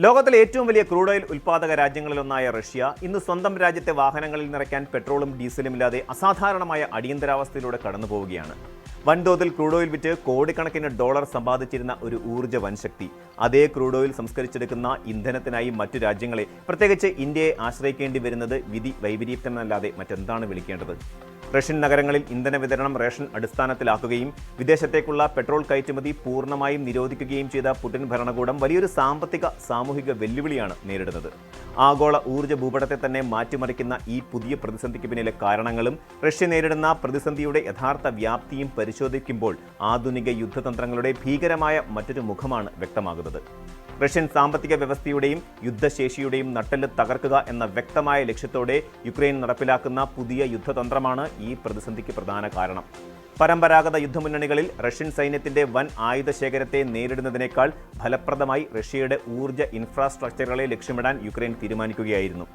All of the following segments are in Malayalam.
ലോകത്തിലെ ഏറ്റവും വലിയ ക്രൂഡ് ഓയിൽ ഉൽപ്പാദക രാജ്യങ്ങളിലൊന്നായ റഷ്യ ഇന്ന് സ്വന്തം രാജ്യത്തെ വാഹനങ്ങളിൽ നിറയ്ക്കാൻ പെട്രോളും ഡീസലും ഇല്ലാതെ അസാധാരണമായ അടിയന്തരാവസ്ഥയിലൂടെ കടന്നുപോവുകയാണ്. വൻതോതിൽ ക്രൂഡ് ഓയിൽ വിറ്റ് കോടിക്കണക്കിന് ഡോളർ സമ്പാദിച്ചിരുന്ന ഒരു ഊർജ്ജ വൻശക്തി അതേ ക്രൂഡ് ഓയിൽ സംസ്കരിച്ചെടുക്കുന്ന ഇന്ധനത്തിനായി മറ്റു രാജ്യങ്ങളെ, പ്രത്യേകിച്ച് ഇന്ത്യയെ ആശ്രയിക്കേണ്ടി വരുന്നത് വിധി വൈപരീത്യമെന്നല്ലാതെ മറ്റെന്താണ് വിളിക്കേണ്ടത്? റഷ്യൻ നഗരങ്ങളിൽ ഇന്ധന വിതരണം റേഷൻ അടിസ്ഥാനത്തിലാക്കുകയും വിദേശത്തേക്കുള്ള പെട്രോൾ കയറ്റുമതി പൂർണ്ണമായും നിരോധിക്കുകയും ചെയ്ത പുടിൻ ഭരണകൂടം വലിയൊരു സാമൂഹിക വെല്ലുവിളിയാണ് നേരിടുന്നത്. ആഗോള ഊർജ്ജ ഭൂപടത്തെ തന്നെ മാറ്റിമറിക്കുന്ന ഈ പുതിയ പ്രതിസന്ധിക്ക് പിന്നിലെ കാരണങ്ങളും റഷ്യ നേരിടുന്ന പ്രതിസന്ധിയുടെ യഥാർത്ഥ വ്യാപ്തിയും പരിശോധിക്കുമ്പോൾ ആധുനിക യുദ്ധതന്ത്രങ്ങളുടെ ഭീകരമായ മറ്റൊരു മുഖമാണ് വ്യക്തമാകുന്നത്. റഷ്യൻ സാമ്പത്തിക വ്യവസ്ഥയുടെയും യുദ്ധശേഷിയുടെയും നട്ടെല്ല് തകർക്കുക എന്ന വ്യക്തമായ ലക്ഷ്യത്തോടെ യുക്രൈൻ നടപ്പിലാക്കുന്ന പുതിയ യുദ്ധതന്ത്രമാണ് ഈ പ്രതിസന്ധിക്ക് പ്രധാന കാരണം. പരമ്പരാഗത യുദ്ധമുന്നണികളിൽ റഷ്യൻ സൈന്യത്തിന്റെ വൻ ആയുധ ശേഖരത്തെ നേരിടുന്നതിനേക്കാൾ ഫലപ്രദമായി റഷ്യയുടെ ഊർജ്ജ ഇൻഫ്രാസ്ട്രക്ചറുകളെ ലക്ഷ്യമിടാൻ യുക്രൈൻ തീരുമാനിക്കുകയായിരുന്നു.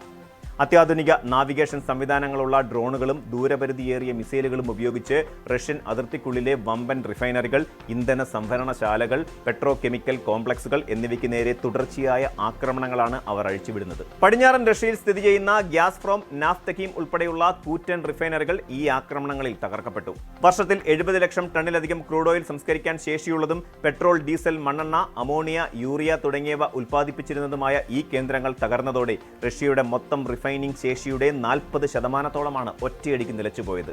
അത്യാധുനിക നാവിഗേഷൻ സംവിധാനങ്ങളുള്ള ഡ്രോണുകളും ദൂരപരിധിയേറിയ മിസൈലുകളും ഉപയോഗിച്ച് റഷ്യൻ അതിർത്തിക്കുള്ളിലെ വമ്പൻ റിഫൈനറികൾ, ഇന്ധന സംഭരണശാലകൾ, പെട്രോ കെമിക്കൽ കോംപ്ലക്സുകൾ എന്നിവയ്ക്ക് നേരെ തുടർച്ചയായ ആക്രമണങ്ങളാണ് അവർ അഴിച്ചുവിടുന്നത്. പടിഞ്ഞാറൻ റഷ്യയിൽ സ്ഥിതി ചെയ്യുന്ന ഗ്യാസ്പ്രോം, നാഫ്തകീം ഉൾപ്പെടെയുള്ള കൂറ്റൻ റിഫൈനറികൾ ഈ ആക്രമണങ്ങളിൽ തകർക്കപ്പെട്ടു. വർഷത്തിൽ 70 ലക്ഷം ടണ്ണിലധികം ക്രൂഡ് ഓയിൽ സംസ്കരിക്കാൻ ശേഷിയുള്ളതും പെട്രോൾ, ഡീസൽ, മണ്ണെണ്ണ, അമോണിയ, യൂറിയ തുടങ്ങിയവ ഉൽപ്പാദിപ്പിച്ചിരുന്നതുമായ ഈ കേന്ദ്രങ്ങൾ തകർന്നതോടെ റഷ്യയുടെ മൊത്തം റിഫൈനിംഗ് ശേഷിയുടെ 40% ഒറ്റയടിക്ക് നിലച്ചുപോയത്.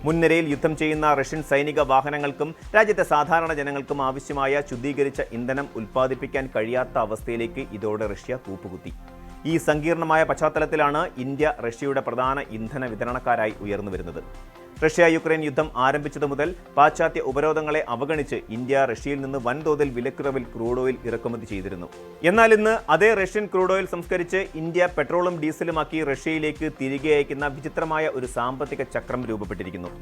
മുൻനിരയിൽ യുദ്ധം ചെയ്യുന്ന റഷ്യൻ സൈനിക വാഹനങ്ങൾക്കും രാജ്യത്തെ സാധാരണ ജനങ്ങൾക്കും ആവശ്യമായ ശുദ്ധീകരിച്ച ഇന്ധനം ഉൽപ്പാദിപ്പിക്കാൻ കഴിയാത്ത അവസ്ഥയിലേക്ക് ഇതോടെ റഷ്യ കൂപ്പുകുത്തി. ഈ സങ്കീർണമായ പശ്ചാത്തലത്തിലാണ് ഇന്ത്യ റഷ്യയുടെ പ്രധാന ഇന്ധന വിതരണക്കാരായി ഉയർന്നു വരുന്നത്. റഷ്യ യുക്രൈൻ യുദ്ധം ആരംഭിച്ചതു മുതൽ പാശ്ചാത്യ ഉപരോധങ്ങളെ അവഗണിച്ച് ഇന്ത്യ റഷ്യയിൽ നിന്ന് വൻതോതിൽ വിലക്കുറവിൽ ക്രൂഡ് ഓയിൽ ഇറക്കുമതി ചെയ്തിരുന്നു. എന്നാൽ ഇന്ന് അതേ റഷ്യൻ ക്രൂഡ് ഓയിൽ സംസ്കരിച്ച് ഇന്ത്യ പെട്രോളും ഡീസലുമാക്കി റഷ്യയിലേക്ക് തിരികെ അയക്കുന്ന വിചിത്രമായ ഒരു സാമ്പത്തിക ചക്രം രൂപപ്പെട്ടിരിക്കുന്നു.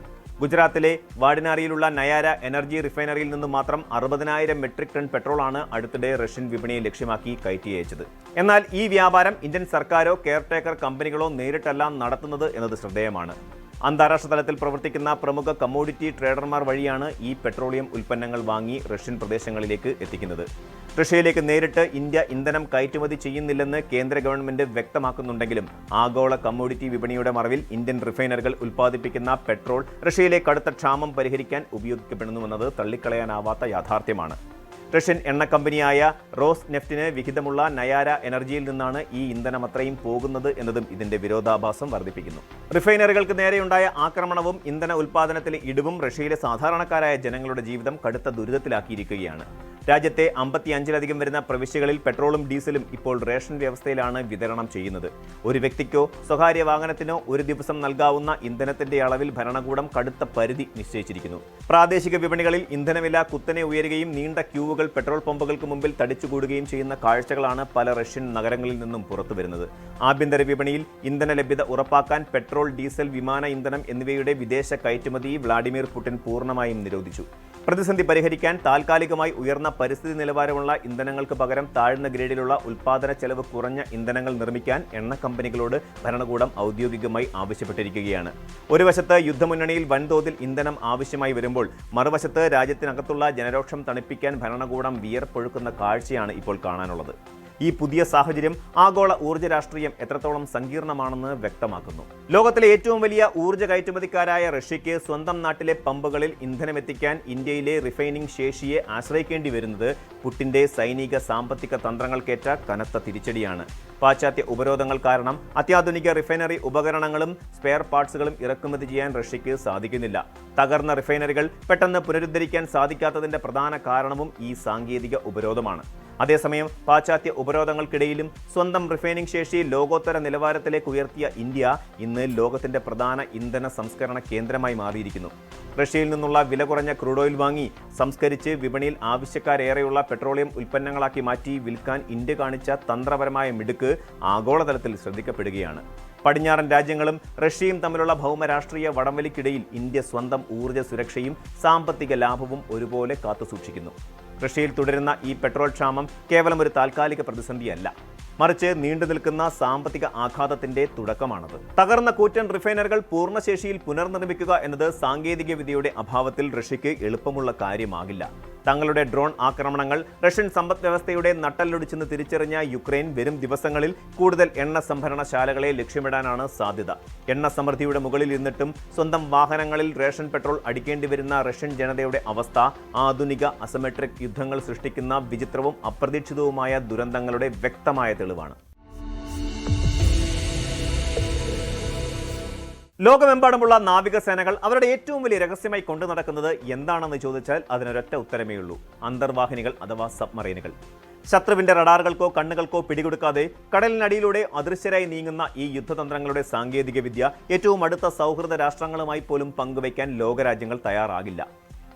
ഗുജറാത്തിലെ വാഡിനാറിയിലുള്ള നയാര എനർജി റിഫൈനറിയിൽ നിന്ന് മാത്രം 60,000 മെട്രിക് ടൺ പെട്രോളാണ് അടുത്തിടെ റഷ്യൻ വിപണിയെ ലക്ഷ്യമാക്കി കയറ്റി അയച്ചത്. എന്നാൽ ഈ വ്യാപാരം ഇന്ത്യൻ സർക്കാരോ കെയർടേക്കർ കമ്പനികളോ നേരിട്ടല്ല നടത്തുന്നത് എന്നത് ശ്രദ്ധേയമാണ്. അന്താരാഷ്ട്ര തലത്തിൽ പ്രവർത്തിക്കുന്ന പ്രമുഖ കമ്മോഡിറ്റി ട്രേഡർമാർ വഴിയാണ് ഈ പെട്രോളിയം ഉൽപ്പന്നങ്ങൾ വാങ്ങി റഷ്യൻ പ്രദേശങ്ങളിലേക്ക് എത്തിക്കുന്നത്. റഷ്യയിലേക്ക് നേരിട്ട് ഇന്ത്യ ഇന്ധനം കയറ്റുമതി ചെയ്യുന്നില്ലെന്ന് കേന്ദ്ര ഗവൺമെന്റ് വ്യക്തമാക്കുന്നുണ്ടെങ്കിലും ആഗോള കമ്മോഡിറ്റി വിപണിയുടെ മറവിൽ ഇന്ത്യൻ റിഫൈനറികൾ ഉൽപ്പാദിപ്പിക്കുന്ന പെട്രോൾ റഷ്യയിലെ കടുത്ത ക്ഷാമം പരിഹരിക്കാൻ ഉപയോഗിക്കപ്പെടുന്നുവെന്നത് തള്ളിക്കളയാനാവാത്ത യാഥാർത്ഥ്യമാണ്. റഷ്യൻ എണ്ണ കമ്പനിയായ റോസ് നെഫ്റ്റിന് വിഹിതമുള്ള നയാര എനർജിയിൽ നിന്നാണ് ഈ ഇന്ധനം അത്രയും പോകുന്നത് എന്നതും ഇതിന്റെ വിരോധാഭാസം വർദ്ധിപ്പിക്കുന്നു. റിഫൈനറികൾക്ക് നേരെയുണ്ടായ ആക്രമണവും ഇന്ധന ഉൽപ്പാദനത്തിലെ ഇടിവും റഷ്യയിലെ സാധാരണക്കാരായ ജനങ്ങളുടെ ജീവിതം കടുത്ത ദുരിതത്തിലാക്കിയിരിക്കുകയാണ്. രാജ്യത്തെ 55-ലധികം വരുന്ന പ്രവിശ്യകളിൽ പെട്രോളും ഡീസലും ഇപ്പോൾ റേഷൻ വ്യവസ്ഥയിലാണ് വിതരണം ചെയ്യുന്നത്. ഒരു വ്യക്തിക്കോ സ്വകാര്യ വാഹനത്തിനോ ഒരു ദിവസം നൽകാവുന്ന ഇന്ധനത്തിന്റെ അളവിൽ ഭരണകൂടം കടുത്ത പരിധി നിശ്ചയിച്ചിരിക്കുന്നു. പ്രാദേശിക വിപണികളിൽ ഇന്ധനവില കുത്തനെ ഉയരുകയും നീണ്ട ക്യൂവുകൾ പെട്രോൾ പമ്പുകൾക്ക് മുമ്പിൽ തടിച്ചുകൂടുകയും ചെയ്യുന്ന കാഴ്ചകളാണ് പല റഷ്യൻ നഗരങ്ങളിൽ നിന്നും പുറത്തുവരുന്നത്. ആഭ്യന്തര വിപണിയിൽ ഇന്ധന ലഭ്യത ഉറപ്പാക്കാൻ പെട്രോൾ, ഡീസൽ, വിമാന ഇന്ധനം എന്നിവയുടെ വിദേശ കയറ്റുമതി വ്ളാഡിമിർ പുടിൻ പൂർണ്ണമായും നിരോധിച്ചു. പ്രതിസന്ധി പരിഹരിക്കാൻ താൽക്കാലികമായി ഉയർന്ന പരിസ്ഥിതി നിലവാരമുള്ള ഇന്ധനങ്ങൾക്ക് പകരം താഴ്ന്ന ഗ്രേഡിലുള്ള ഉൽപ്പാദന ചെലവ് കുറഞ്ഞ ഇന്ധനങ്ങൾ നിർമ്മിക്കാൻ എണ്ണ കമ്പനികളോട് ഭരണകൂടം ഔദ്യോഗികമായി ആവശ്യപ്പെട്ടിരിക്കുകയാണ്. ഒരു വശത്ത് യുദ്ധമുന്നണിയിൽ വൻതോതിൽ ഇന്ധനം ആവശ്യമായി വരുമ്പോൾ മറുവശത്ത് രാജ്യത്തിനകത്തുള്ള ജനരോഷം തണുപ്പിക്കാൻ ഭരണകൂടം വിയർപ്പൊഴുക്കുന്ന കാഴ്ചയാണ് ഇപ്പോൾ കാണാനുള്ളത്. ഈ പുതിയ സാഹചര്യം ആഗോള ഊർജ്ജ രാഷ്ട്രീയം എത്രത്തോളം സങ്കീർണമാണെന്ന് വ്യക്തമാക്കുന്നു. ലോകത്തിലെ ഏറ്റവും വലിയ ഊർജ്ജ കയറ്റുമതിക്കാരായ റഷ്യയ്ക്ക് സ്വന്തം നാട്ടിലെ പമ്പുകളിൽ ഇന്ധനമെത്തിക്കാൻ ഇന്ത്യയിലെ റിഫൈനിംഗ് ശേഷിയെ ആശ്രയിക്കേണ്ടി വരുന്നത് പുടിന്റെ സൈനിക സാമ്പത്തിക തന്ത്രങ്ങൾക്കേറ്റ കനത്ത തിരിച്ചടിയാണ്. പാശ്ചാത്യ ഉപരോധങ്ങൾ കാരണം അത്യാധുനിക റിഫൈനറി ഉപകരണങ്ങളും സ്പെയർ പാർട്സുകളും ഇറക്കുമതി ചെയ്യാൻ റഷ്യയ്ക്ക് സാധിക്കുന്നില്ല. തകർന്ന റിഫൈനറികൾ പെട്ടെന്ന് പുനരുദ്ധരിക്കാൻ സാധിക്കാത്തതിന്റെ പ്രധാന കാരണവും ഈ സാങ്കേതിക ഉപരോധമാണ്. അതേസമയം പാശ്ചാത്യ ഉപരോധങ്ങൾക്കിടയിലും സ്വന്തം റിഫൈനിംഗ് ശേഷി ലോകോത്തര നിലവാരത്തിലേക്ക് ഉയർത്തിയ ഇന്ത്യ ഇന്ന് ലോകത്തിന്റെ പ്രധാന ഇന്ധന സംസ്കരണ കേന്ദ്രമായി മാറിയിരിക്കുന്നു. റഷ്യയിൽ നിന്നുള്ള വില കുറഞ്ഞ ക്രൂഡ് ഓയിൽ വാങ്ങി സംസ്കരിച്ച് വിപണിയിൽ ആവശ്യക്കാരേറെയുള്ള പെട്രോളിയം ഉൽപ്പന്നങ്ങളാക്കി മാറ്റി വിൽക്കാൻ ഇന്ത്യ കാണിച്ച തന്ത്രപരമായ മിടുക്ക് ആഗോളതലത്തിൽ ശ്രദ്ധിക്കപ്പെടുകയാണ്. പടിഞ്ഞാറൻ രാജ്യങ്ങളും റഷ്യയും തമ്മിലുള്ള ഭൗമരാഷ്ട്രീയ വടംവലിക്കിടയിൽ ഇന്ത്യ സ്വന്തം ഊർജ്ജ സുരക്ഷയും സാമ്പത്തിക ലാഭവും ഒരുപോലെ കാത്തുസൂക്ഷിക്കുന്നു. റഷ്യയിൽ തുടരുന്ന ഈ പെട്രോൾ ക്ഷാമം കേവലം ഒരു താൽക്കാലിക പ്രതിസന്ധിയല്ല, മറിച്ച് നീണ്ടു നിൽക്കുന്ന സാമ്പത്തിക ആഘാതത്തിന്റെ തുടക്കമാണത്. തകർന്ന കൂറ്റൻ റിഫൈനറുകൾ പൂർണ്ണശേഷിയിൽ പുനർനിർമ്മിക്കുക എന്നത് സാങ്കേതിക വിദ്യയുടെ അഭാവത്തിൽ റഷ്യയ്ക്ക് എളുപ്പമുള്ള കാര്യമാകില്ല. തങ്ങളുടെ ഡ്രോൺ ആക്രമണങ്ങൾ റഷ്യൻ സമ്പദ് വ്യവസ്ഥയുടെ നട്ടെല്ലൊടിച്ചെന്ന് തിരിച്ചറിഞ്ഞ യുക്രൈൻ വരും ദിവസങ്ങളിൽ കൂടുതൽ എണ്ണ സംഭരണശാലകളെ ലക്ഷ്യമിടാനാണ് സാധ്യത. എണ്ണ സമൃദ്ധിയുടെ മുകളിൽ ഇരുന്നിട്ടും സ്വന്തം വാഹനങ്ങളിൽ റേഷൻ പെട്രോൾ അടിക്കേണ്ടി വരുന്ന റഷ്യൻ ജനതയുടെ അവസ്ഥ ആധുനിക അസിമെട്രിക് യുദ്ധങ്ങൾ സൃഷ്ടിക്കുന്ന വിചിത്രവും അപ്രതീക്ഷിതവുമായ ദുരന്തങ്ങളുടെ വ്യക്തമായ തെളിവാണ്. ലോകമെമ്പാടുമുള്ള നാവികസേനകൾ അവരുടെ ഏറ്റവും വലിയ രഹസ്യമായി കൊണ്ടു നടക്കുന്നത് എന്താണെന്ന് ചോദിച്ചാൽ അതിനൊരൊറ്റ ഉത്തരമേയുള്ളൂ: അന്തർവാഹിനികൾ അഥവാ സബ്മറൈനുകൾ. ശത്രുവിന്റെ റഡാറുകൾക്കോ കണ്ണുകൾക്കോ പിടികൊടുക്കാതെ കടലിനടിയിലൂടെ അദൃശ്യരായി നീങ്ങുന്ന ഈ യുദ്ധതന്ത്രങ്ങളുടെ സാങ്കേതിക വിദ്യ ഏറ്റവും അടുത്ത സൗഹൃദ രാഷ്ട്രങ്ങളുമായി പോലും പങ്കുവയ്ക്കാൻ ലോകരാജ്യങ്ങൾ തയ്യാറാകില്ല.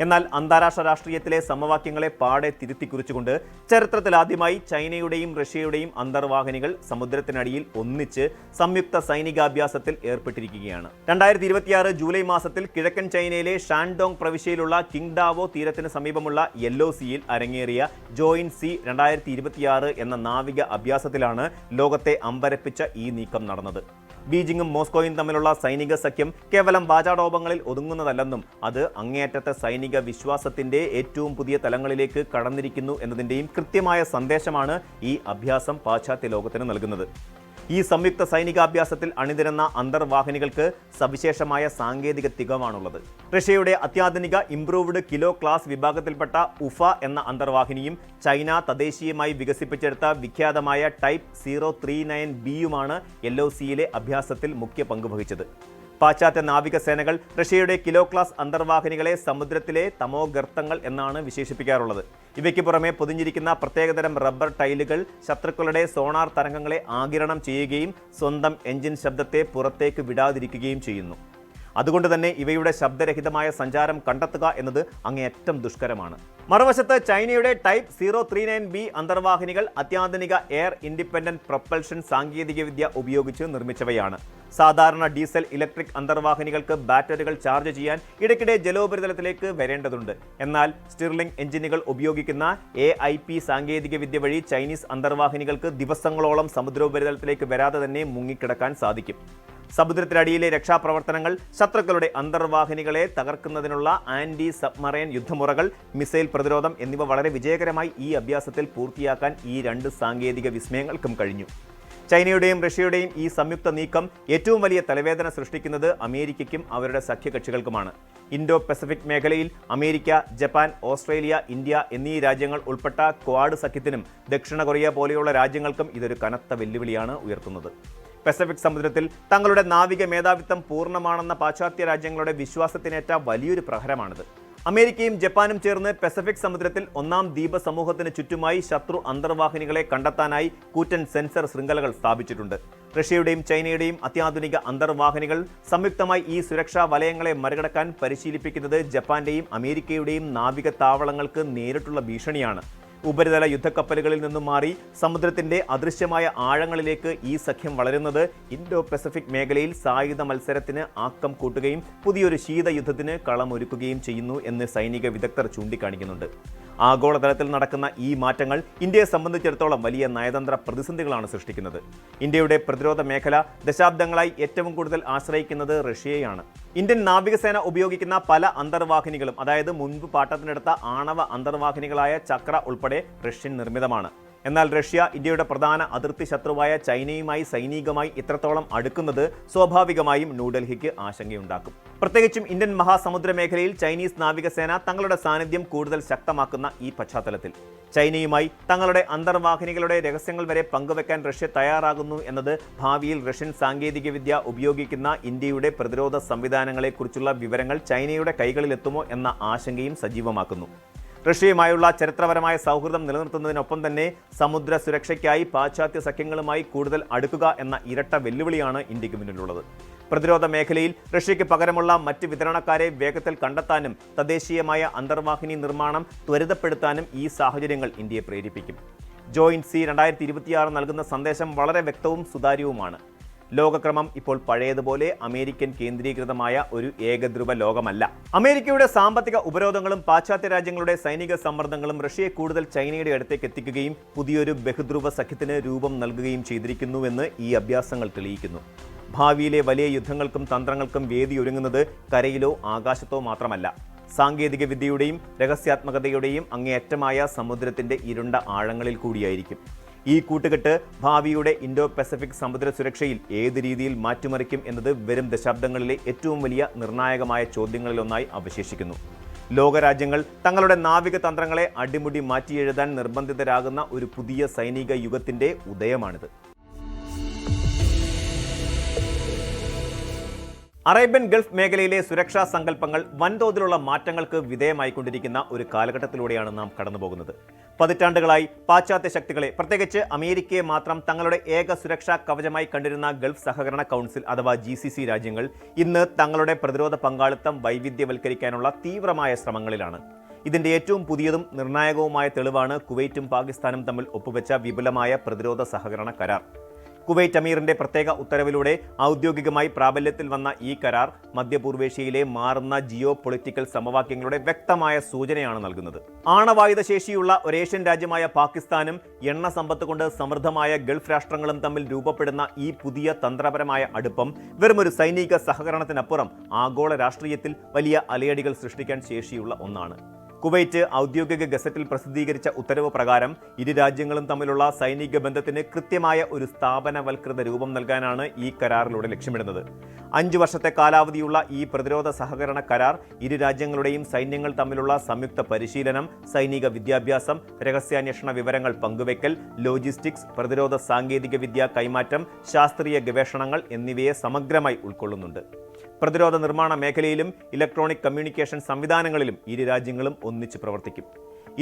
എന്നാൽ അന്താരാഷ്ട്ര രാഷ്ട്രീയത്തിലെ സമവാക്യങ്ങളെ പാടെ തിരുത്തിക്കുറിച്ചുകൊണ്ട് ചരിത്രത്തിലാദ്യമായി ചൈനയുടെയും റഷ്യയുടെയും അന്തർവാഹിനികൾ സമുദ്രത്തിനടിയിൽ ഒന്നിച്ച് സംയുക്ത സൈനികാഭ്യാസത്തിൽ ഏർപ്പെട്ടിരിക്കുകയാണ്. 2026 ജൂലൈ മാസത്തിൽ കിഴക്കൻ ചൈനയിലെ ഷാൻഡോങ് പ്രവിശ്യയിലുള്ള കിങ്ഡാവോ തീരത്തിന് സമീപമുള്ള യെല്ലോ സീയിൽ അരങ്ങേറിയ ജോയിന്റ് സി 2026 എന്ന നാവിക അഭ്യാസത്തിലാണ് ലോകത്തെ അമ്പരപ്പിച്ച ഈ നീക്കം നടന്നത്. ബീജിംഗും മോസ്കോയും തമ്മിലുള്ള സൈനിക സഖ്യം കേവലം വാചാടോപങ്ങളിൽ ഒതുങ്ങുന്നതല്ലെന്നും അത് അങ്ങേയറ്റത്തെ സൈനിക വിശ്വാസത്തിന്റെ ഏറ്റവും പുതിയ തലങ്ങളിലേക്ക് കടന്നിരിക്കുന്നു എന്നതിൻ്റെയും കൃത്യമായ സന്ദേശമാണ് ഈ അഭ്യാസം പാശ്ചാത്യ ലോകത്തിന് നൽകുന്നത്. ഈ സംയുക്ത സൈനികാഭ്യാസത്തിൽ അണിനിരന്ന അന്തർവാഹിനികൾക്ക് സവിശേഷമായ സാങ്കേതിക തികവാണുള്ളത്. റഷ്യയുടെ അത്യാധുനിക ഇംപ്രൂവ്ഡ് കിലോ ക്ലാസ് വിഭാഗത്തിൽപ്പെട്ട ഉഫ എന്ന അന്തർവാഹിനിയും ചൈന തദ്ദേശീയമായി വികസിപ്പിച്ചെടുത്ത വിഖ്യാതമായ ടൈപ്പ് 039Bയുമാണ് യെല്ലോ സീയിലെ അഭ്യാസത്തിൽ മുഖ്യ പങ്കുവഹിച്ചത്. പാശ്ചാത്യ നാവികസേനകൾ റഷ്യയുടെ കിലോ ക്ലാസ് അന്തർവാഹിനികളെ സമുദ്രത്തിലെ തമോഗർത്തങ്ങൾ എന്നാണ് വിശേഷിപ്പിക്കാറുള്ളത്. ഇവയ്ക്ക് പുറമെ പൊതിഞ്ഞിരിക്കുന്ന പ്രത്യേകതരം റബ്ബർ ടൈലുകൾ ശത്രുക്കളുടെ സോണാർ തരംഗങ്ങളെ ആഗിരണം ചെയ്യുകയും സ്വന്തം എഞ്ചിൻ ശബ്ദത്തെ പുറത്തേക്ക് വിടാതിരിക്കുകയും ചെയ്യുന്നു. അതുകൊണ്ട് തന്നെ ഇവയുടെ ശബ്ദരഹിതമായ സഞ്ചാരം കണ്ടെത്തുക എന്നത് അങ്ങേയറ്റം ദുഷ്കരമാണ്. മറുവശത്ത് ചൈനയുടെ ടൈപ്പ് 039B അന്തർവാഹിനികൾ അത്യാധുനിക എയർ ഇൻഡിപെൻഡന്റ് പ്രൊപ്പൽഷൻ സാങ്കേതികവിദ്യ ഉപയോഗിച്ച് നിർമ്മിച്ചവയാണ്. സാധാരണ ഡീസൽ ഇലക്ട്രിക് അന്തർവാഹിനികൾക്ക് ബാറ്ററികൾ ചാർജ് ചെയ്യാൻ ഇടയ്ക്കിടെ ജലോപരിതലത്തിലേക്ക് വരേണ്ടതുണ്ട്. എന്നാൽ സ്റ്റിർലിംഗ് എഞ്ചിനുകൾ ഉപയോഗിക്കുന്ന AIP സാങ്കേതികവിദ്യ വഴി ചൈനീസ് അന്തർവാഹിനികൾക്ക് ദിവസങ്ങളോളം സമുദ്രോപരിതലത്തിലേക്ക് വരാതെ തന്നെ മുങ്ങിക്കിടക്കാൻ സാധിക്കും. സമുദ്രത്തിനടിയിലെ രക്ഷാപ്രവർത്തനങ്ങൾ, ശത്രുക്കളുടെ അന്തർവാഹിനികളെ തകർക്കുന്നതിനുള്ള ആന്റി സബ്മറൈൻ യുദ്ധമുറകൾ, മിസൈൽ പ്രതിരോധം എന്നിവ വളരെ വിജയകരമായി ഈ അഭ്യാസത്തിൽ പൂർത്തിയാക്കാൻ ഈ രണ്ട് സാങ്കേതിക വിസ്മയങ്ങൾക്കും കഴിഞ്ഞു. ചൈനയുടെയും റഷ്യയുടെയും ഈ സംയുക്ത നീക്കം ഏറ്റവും വലിയ തലവേദന സൃഷ്ടിക്കുന്നത് അമേരിക്കയ്ക്കും അവരുടെ സഖ്യകക്ഷികൾക്കുമാണ്. ഇൻഡോ പസഫിക് മേഖലയിൽ അമേരിക്ക, ജപ്പാൻ, ഓസ്ട്രേലിയ, ഇന്ത്യ എന്നീ രാജ്യങ്ങൾ ഉൾപ്പെട്ട ക്വാഡ് സഖ്യത്തിനും ദക്ഷിണ കൊറിയ പോലെയുള്ള രാജ്യങ്ങൾക്കും ഇതൊരു കനത്ത വെല്ലുവിളിയാണ് ഉയർത്തുന്നത്. പസഫിക് സമുദ്രത്തിൽ തങ്ങളുടെ നാവിക മേധാവിത്വം പൂർണ്ണമാണെന്ന പാശ്ചാത്യ രാജ്യങ്ങളുടെ വിശ്വാസത്തിനേറ്റ വലിയൊരു പ്രഹരമാണിത്. അമേരിക്കയും ജപ്പാനും ചേർന്ന് പസഫിക് സമുദ്രത്തിൽ ഒന്നാം ദ്വീപ സമൂഹത്തിന് ചുറ്റുമായി ശത്രു അന്തർവാഹിനികളെ കണ്ടെത്താനായി കൂറ്റൻ സെൻസർ ശൃംഖലകൾ സ്ഥാപിച്ചിട്ടുണ്ട്. റഷ്യയുടെയും ചൈനയുടെയും അത്യാധുനിക അന്തർവാഹിനികൾ സംയുക്തമായി ഈ സുരക്ഷാ വലയങ്ങളെ മറികടക്കാൻ പരിശീലിപ്പിക്കുന്നത് ജപ്പാന്റെയും അമേരിക്കയുടെയും നാവിക താവളങ്ങൾക്ക് നേരിട്ടുള്ള ഭീഷണിയാണ്. ഉപരിതല യുദ്ധക്കപ്പലുകളിൽ നിന്നും മാറി സമുദ്രത്തിന്റെ അദൃശ്യമായ ആഴങ്ങളിലേക്ക് ഈ സഖ്യം വളരുന്നത് ഇൻഡോ പസഫിക് മേഖലയിൽ സായുധ മത്സരത്തിന് ആക്കം കൂട്ടുകയും പുതിയൊരു ശീതയുദ്ധത്തിന് കളമൊരുക്കുകയും ചെയ്യുന്നു എന്ന് സൈനിക വിദഗ്ധർ ചൂണ്ടിക്കാണിക്കുന്നുണ്ട്. ആഗോളതലത്തിൽ നടക്കുന്ന ഈ മാറ്റങ്ങൾ ഇന്ത്യയെ സംബന്ധിച്ചിടത്തോളം വലിയ നയതന്ത്ര പ്രതിസന്ധികളാണ് സൃഷ്ടിക്കുന്നത്. ഇന്ത്യയുടെ പ്രതിരോധ മേഖല ദശാബ്ദങ്ങളായി ഏറ്റവും കൂടുതൽ ആശ്രയിക്കുന്നത് റഷ്യയെയാണ്. ഇന്ത്യൻ നാവികസേന ഉപയോഗിക്കുന്ന പല അന്തർവാഹിനികളും, അതായത് മുൻപ് പാട്ടത്തിനെടുത്ത ആണവ അന്തർവാഹിനികളായ ചക്ര ഉൾപ്പെടെ റഷ്യൻ നിർമ്മിതമാണ്. എന്നാൽ റഷ്യ ഇന്ത്യയുടെ പ്രധാന അതിർത്തി ശത്രുവായ ചൈനയുമായി സൈനികമായി ഇത്രത്തോളം അടുക്കുന്നത് സ്വാഭാവികമായും ന്യൂഡൽഹിക്ക് ആശങ്കയുണ്ടാക്കും. പ്രത്യേകിച്ചും ഇന്ത്യൻ മഹാസമുദ്ര മേഖലയിൽ ചൈനീസ് നാവികസേന തങ്ങളുടെ സാന്നിധ്യം കൂടുതൽ ശക്തമാക്കുന്ന ഈ പശ്ചാത്തലത്തിൽ ചൈനയുമായി തങ്ങളുടെ അന്തർവാഹിനികളുടെ രഹസ്യങ്ങൾ വരെ പങ്കുവെക്കാൻ റഷ്യ തയ്യാറാകുന്നു എന്നത് ഭാവിയിൽ റഷ്യൻ സാങ്കേതികവിദ്യ ഉപയോഗിക്കുന്ന ഇന്ത്യയുടെ പ്രതിരോധ സംവിധാനങ്ങളെക്കുറിച്ചുള്ള വിവരങ്ങൾ ചൈനയുടെ കൈകളിലെത്തുമോ എന്ന ആശങ്കയും സജീവമാക്കുന്നു. റഷ്യയുമായുള്ള ചരിത്രപരമായ സൗഹൃദം നിലനിർത്തുന്നതിനൊപ്പം തന്നെ സമുദ്ര സുരക്ഷയ്ക്കായി പാശ്ചാത്യ സഖ്യങ്ങളുമായി കൂടുതൽ അടുക്കുക എന്ന ഇരട്ട വെല്ലുവിളിയാണ് ഇന്ത്യക്ക് മുന്നിലുള്ളത്. പ്രതിരോധ മേഖലയിൽ റഷ്യയ്ക്ക് പകരമുള്ള മറ്റ് വിതരണക്കാരെ വേഗത്തിൽ കണ്ടെത്താനും തദ്ദേശീയമായ അന്തർവാഹിനി നിർമ്മാണം ത്വരിതപ്പെടുത്താനും ഈ സാഹചര്യങ്ങൾ ഇന്ത്യയെ പ്രേരിപ്പിക്കും. ജോയിന്റ് സി 2026 നൽകുന്ന സന്ദേശം വളരെ വ്യക്തവും സുതാര്യവുമാണ്. ലോകക്രമം ഇപ്പോൾ പഴയതുപോലെ അമേരിക്കൻ കേന്ദ്രീകൃതമായ ഒരു ഏകധ്രുവ ലോകമല്ല. അമേരിക്കയുടെ സാമ്പത്തിക ഉപരോധങ്ങളും പാശ്ചാത്യ രാജ്യങ്ങളുടെ സൈനിക സമ്മർദ്ദങ്ങളും റഷ്യയെ കൂടുതൽ ചൈനയുടെ അടുത്തേക്ക് എത്തിക്കുകയും പുതിയൊരു ബഹുധ്രുവ സഖ്യത്തിന് രൂപം നൽകുകയും ചെയ്തിരിക്കുന്നുവെന്ന് ഈ അഭ്യാസങ്ങൾ തെളിയിക്കുന്നു. ഭാവിയിലെ വലിയ യുദ്ധങ്ങൾക്കും തന്ത്രങ്ങൾക്കും വേദിയൊരുങ്ങുന്നത് കരയിലോ ആകാശത്തോ മാത്രമല്ല, സാങ്കേതിക വിദ്യയുടെയും രഹസ്യാത്മകതയുടെയും അങ്ങേയറ്റമായ സമുദ്രത്തിന്റെ ഇരുണ്ട ആഴങ്ങളിൽ കൂടിയായിരിക്കും. ഈ കൂട്ടുകെട്ട് ഭാവിയുടെ ഇൻഡോ പസഫിക് സമുദ്ര സുരക്ഷയിൽ ഏത് രീതിയിൽ മാറ്റിമറിക്കും എന്നത് വരും ദശാബ്ദങ്ങളിലെ ഏറ്റവും വലിയ നിർണായകമായ ചോദ്യങ്ങളിലൊന്നായി അവശേഷിക്കുന്നു. ലോകരാജ്യങ്ങൾ തങ്ങളുടെ നാവിക തന്ത്രങ്ങളെ അടിമുടി മാറ്റിയെഴുതാൻ നിർബന്ധിതരാകുന്ന ഒരു പുതിയ സൈനിക യുഗത്തിന്റെ ഉദയമാണിത്. അറേബ്യൻ ഗൾഫ് മേഖലയിലെ സുരക്ഷാ സങ്കല്പങ്ങൾ വൻതോതിലുള്ള മാറ്റങ്ങൾക്ക് വിധേയമായിക്കൊണ്ടിരിക്കുന്ന ഒരു കാലഘട്ടത്തിലൂടെയാണ് നാം കടന്നുപോകുന്നത്. പതിറ്റാണ്ടുകളായി പാശ്ചാത്യ ശക്തികളെ, പ്രത്യേകിച്ച് അമേരിക്കയെ മാത്രം തങ്ങളുടെ ഏക സുരക്ഷാ കവചമായി കണ്ടിരുന്ന ഗൾഫ് സഹകരണ കൗൺസിൽ അഥവാ GCC രാജ്യങ്ങൾ ഇന്ന് തങ്ങളുടെ പ്രതിരോധ പങ്കാളിത്തം വൈവിധ്യവൽക്കരിക്കാനുള്ള തീവ്രമായ ശ്രമങ്ങളിലാണ്. ഇതിന്റെ ഏറ്റവും പുതിയതും നിർണായകവുമായ തെളിവാണ് കുവൈറ്റും പാകിസ്ഥാനും തമ്മിൽ ഒപ്പുവെച്ച വിപുലമായ പ്രതിരോധ സഹകരണ കരാർ. കുവൈറ്റ് അമീറിന്റെ പ്രത്യേക ഉത്തരവിലൂടെ ഔദ്യോഗികമായി പ്രാബല്യത്തിൽ വന്ന ഈ കരാർ മധ്യപൂർവേഷ്യയിലെ മാറുന്ന ജിയോ പൊളിറ്റിക്കൽ സമവാക്യങ്ങളുടെ വ്യക്തമായ സൂചനയാണ് നൽകുന്നത്. ആണവായുധ ശേഷിയുള്ള ഒരു ഏഷ്യൻ രാജ്യമായ പാകിസ്ഥാനും എണ്ണ സമ്പത്ത് കൊണ്ട് സമൃദ്ധമായ ഗൾഫ് രാഷ്ട്രങ്ങളും തമ്മിൽ രൂപപ്പെടുന്ന ഈ പുതിയ തന്ത്രപരമായ അടുപ്പം വെറുമൊരു സൈനിക സഹകരണത്തിനപ്പുറം ആഗോള രാഷ്ട്രീയത്തിൽ വലിയ അലയടികൾ സൃഷ്ടിക്കാൻ ശേഷിയുള്ള ഒന്നാണ്. കുവൈറ്റ് ഔദ്യോഗിക ഗസറ്റിൽ പ്രസിദ്ധീകരിച്ച ഉത്തരവ് പ്രകാരം ഇരു രാജ്യങ്ങളും തമ്മിലുള്ള സൈനിക ബന്ധത്തിന് കൃത്യമായ ഒരു സ്ഥാപനവൽകൃത രൂപം നൽകാനാണ് ഈ കരാറിലൂടെ ലക്ഷ്യമിടുന്നത്. 5 വർഷത്തെ കാലാവധിയുള്ള ഈ പ്രതിരോധ സഹകരണ കരാർ ഇരു രാജ്യങ്ങളുടെയും സൈന്യങ്ങൾ തമ്മിലുള്ള സംയുക്ത പരിശീലനം, സൈനിക വിദ്യാഭ്യാസം, രഹസ്യാന്വേഷണ വിവരങ്ങൾ പങ്കുവയ്ക്കൽ, ലോജിസ്റ്റിക്സ്, പ്രതിരോധ സാങ്കേതിക വിദ്യ കൈമാറ്റം, ശാസ്ത്രീയ ഗവേഷണങ്ങൾ എന്നിവയെ സമഗ്രമായി ഉൾക്കൊള്ളുന്നുണ്ട്. പ്രതിരോധ നിർമ്മാണ മേഖലയിലും ഇലക്ട്രോണിക് കമ്മ്യൂണിക്കേഷൻ സംവിധാനങ്ങളിലും ഇരു രാജ്യങ്ങളും ഒന്നിച്ച് പ്രവർത്തിക്കും.